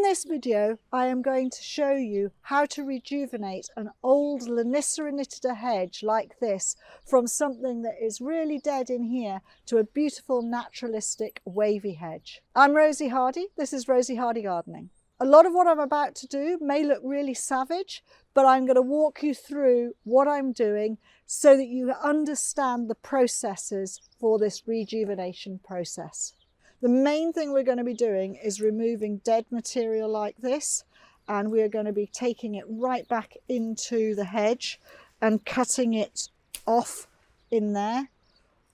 this video, I am going to show you how to rejuvenate an old Lonicera nitida hedge like this from something that is really dead in here to a beautiful naturalistic wavy hedge. I'm Rosie Hardy, this is Rosie Hardy Gardening. A lot of what I'm about to do may look really savage, but I'm going to walk you through what I'm doing so that you understand the processes for this rejuvenation process. The main thing we're going to be doing is removing dead material like this, and we're going to be taking it right back into the hedge and cutting it off in there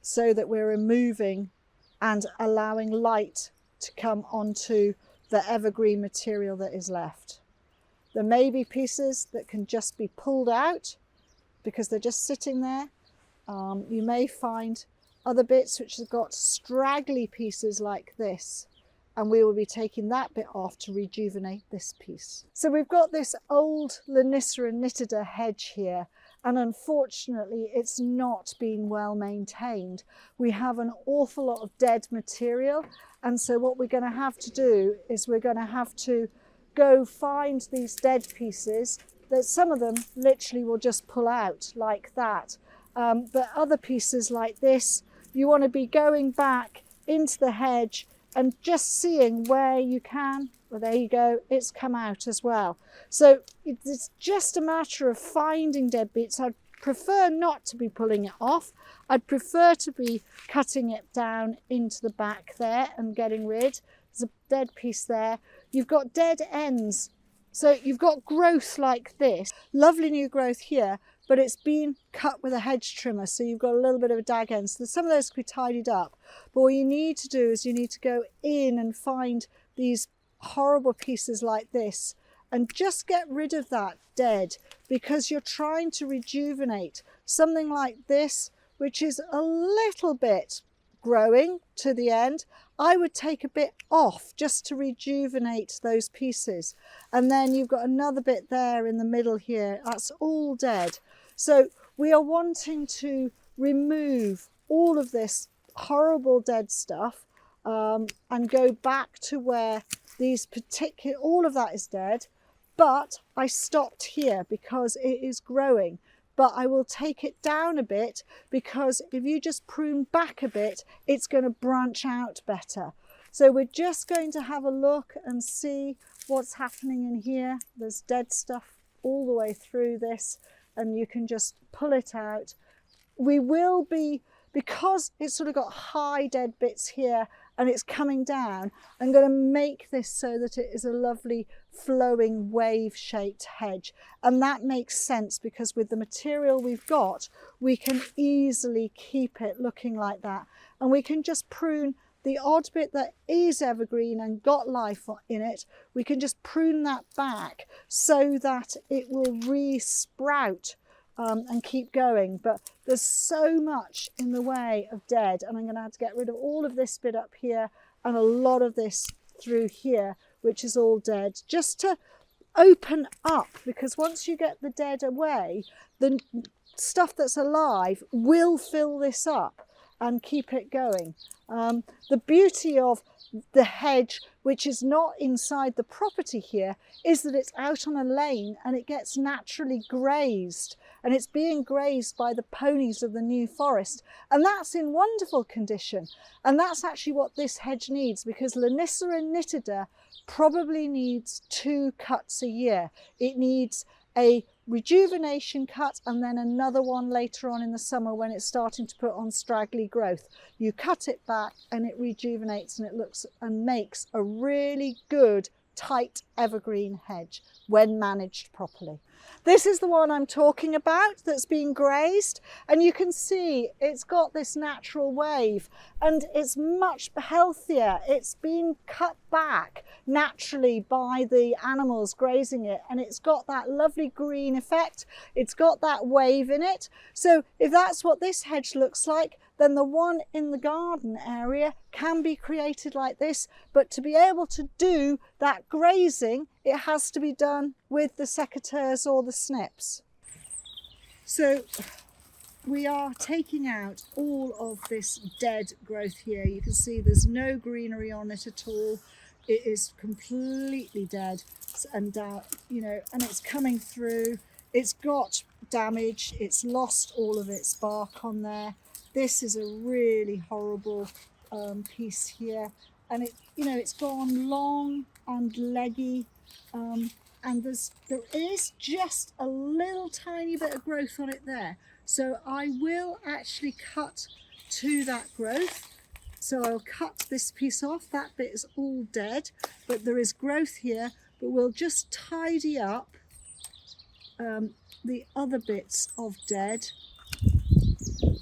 so that we're removing and allowing light to come onto the evergreen material that is left. There may be pieces that can just be pulled out because they're just sitting there. You may find other bits which have got straggly pieces like this, and we will be taking that bit off to rejuvenate this piece. So we've got this old Lonicera nitida hedge here, and unfortunately it's not been well maintained. We have an awful lot of dead material, and so what we're going to have to do is we're going to have to go find these dead pieces that some of them literally will just pull out like that, but other pieces like this, you want to be going back into the hedge and just seeing where you can. Well, there you go, it's come out as well. So it's just a matter of finding dead bits. I'd prefer not to be pulling it off. I'd prefer to be cutting it down into the back there and getting rid. There's a dead piece there. You've got dead ends. So you've got growth like this, lovely new growth here, but it's been cut with a hedge trimmer, so you've got a little bit of a dag end. So some of those can be tidied up. But what you need to do is you need to go in and find these horrible pieces like this and just get rid of that dead, because you're trying to rejuvenate something like this, which is a little bit growing to the end. I would take a bit off just to rejuvenate those pieces. And then you've got another bit there in the middle here. That's all dead. So we are wanting to remove all of this horrible dead stuff and go back to where these particular, all of that is dead. But I stopped here because it is growing. But I will take it down a bit, because if you just prune back a bit, it's going to branch out better. So we're just going to have a look and see what's happening in here. There's dead stuff all the way through this, and you can just pull it out. We will be, because it's sort of got high dead bits here and it's coming down, I'm going to make this so that it is a lovely flowing wave shaped hedge. And that makes sense because with the material we've got, we can easily keep it looking like that. And we can just prune the odd bit that is evergreen and got life in it. We can just prune that back so that it will re-sprout and keep going. But there's so much in the way of dead, and I'm going to have to get rid of all of this bit up here and a lot of this through here, which is all dead, just to open up, because once you get the dead away, the stuff that's alive will fill this up and keep it going. The beauty of the hedge, which is not inside the property here, is that it's out on a lane and it gets naturally grazed, and it's being grazed by the ponies of the New Forest, and that's in wonderful condition. And that's actually what this hedge needs, because Lonicera nitida probably needs 2 cuts a year. It needs a rejuvenation cut and then another one later on in the summer when it's starting to put on straggly growth. You cut it back and it rejuvenates, and it looks and makes a really good tight evergreen hedge when managed properly. This is the one I'm talking about that's been grazed, and you can see it's got this natural wave and it's much healthier. It's been cut back naturally by the animals grazing it, and it's got that lovely green effect. It's got that wave in it. So if that's what this hedge looks like, then the one in the garden area can be created like this. But to be able to do that grazing, it has to be done with the secateurs or the snips. So we are taking out all of this dead growth here. You can see there's no greenery on it at all. it is completely dead, and you know, and it's coming through. It's got damage, it's lost all of its bark on there. This is a really horrible piece here, and it, you know, it's gone long and leggy, and there is just a little tiny bit of growth on it there. So I will actually cut to that growth. So I'll cut this piece off. That bit is all dead, but there is growth here. But we'll just tidy up the other bits of dead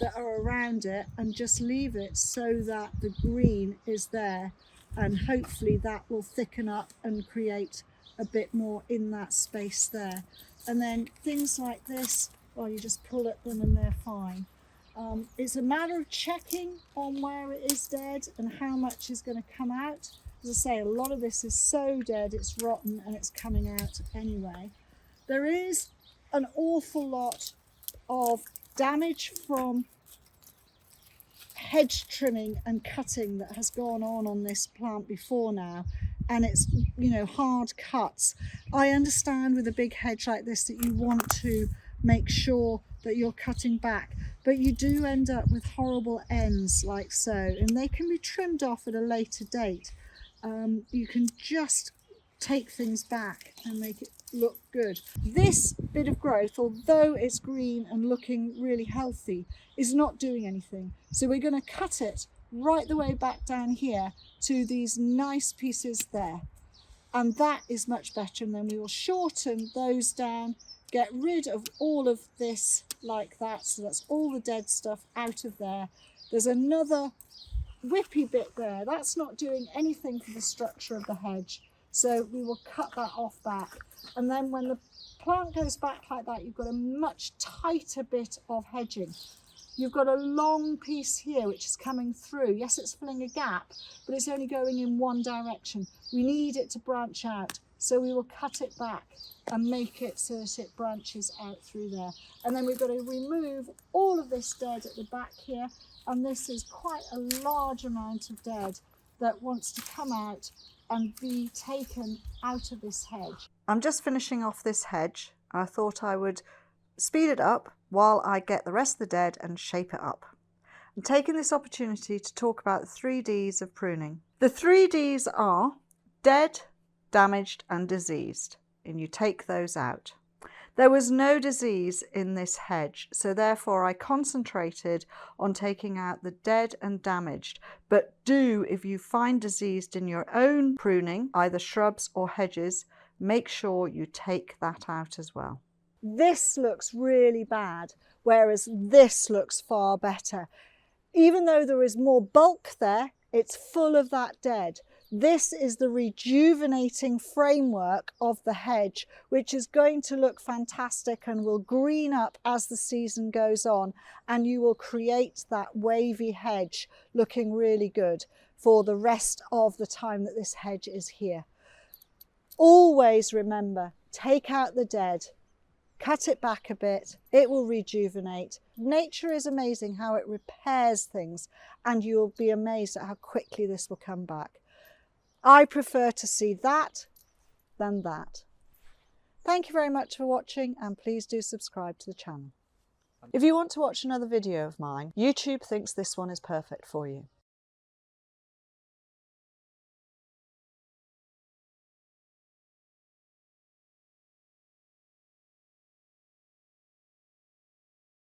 that are around it, and just leave it so that the green is there, and hopefully that will thicken up and create a bit more in that space there. And then things like this, well, you just pull at them and they're fine. It's a matter of checking on where it is dead and how much is going to come out. As I say, a lot of this is so dead it's rotten and it's coming out anyway. There is an awful lot of damage from hedge trimming and cutting that has gone on this plant before now, and it's, you know, hard cuts. I understand with a big hedge like this that you want to make sure that you're cutting back, but you do end up with horrible ends like so, and they can be trimmed off at a later date. You can just take things back and make it look good. This bit of growth, although it's green and looking really healthy, is not doing anything. So we're going to cut it right the way back down here to these nice pieces there. And that is much better. And then we will shorten those down, get rid of all of this like that. So that's all the dead stuff out of there. There's another whippy bit there. That's not doing anything for the structure of the hedge. So we will cut that off back. And then when the plant goes back like that, you've got a much tighter bit of hedging. You've got a long piece here which is coming through. Yes, it's filling a gap, but it's only going in one direction. We need it to branch out. So we will cut it back and make it so that it branches out through there. And then we've got to remove all of this dead at the back here. And this is quite a large amount of dead that wants to come out and be taken out of this hedge. I'm just finishing off this hedge. I thought I would speed it up while I get the rest of the dead and shape it up. I'm taking this opportunity to talk about the 3 Ds of pruning. The 3 Ds are dead, damaged and diseased, and you take those out. There was no disease in this hedge, so therefore I concentrated on taking out the dead and damaged. But do, if you find diseased in your own pruning, either shrubs or hedges, make sure you take that out as well. This looks really bad, whereas this looks far better. Even though there is more bulk there, it's full of that dead. This is the rejuvenating framework of the hedge, which is going to look fantastic and will green up as the season goes on, and you will create that wavy hedge looking really good for the rest of the time that this hedge is here. Always remember, take out the dead, cut it back a bit, it will rejuvenate. Nature is amazing how it repairs things, and you'll be amazed at how quickly this will come back. I prefer to see that than that. Thank you very much for watching, and please do subscribe to the channel. If you want to watch another video of mine, YouTube thinks this one is perfect for you.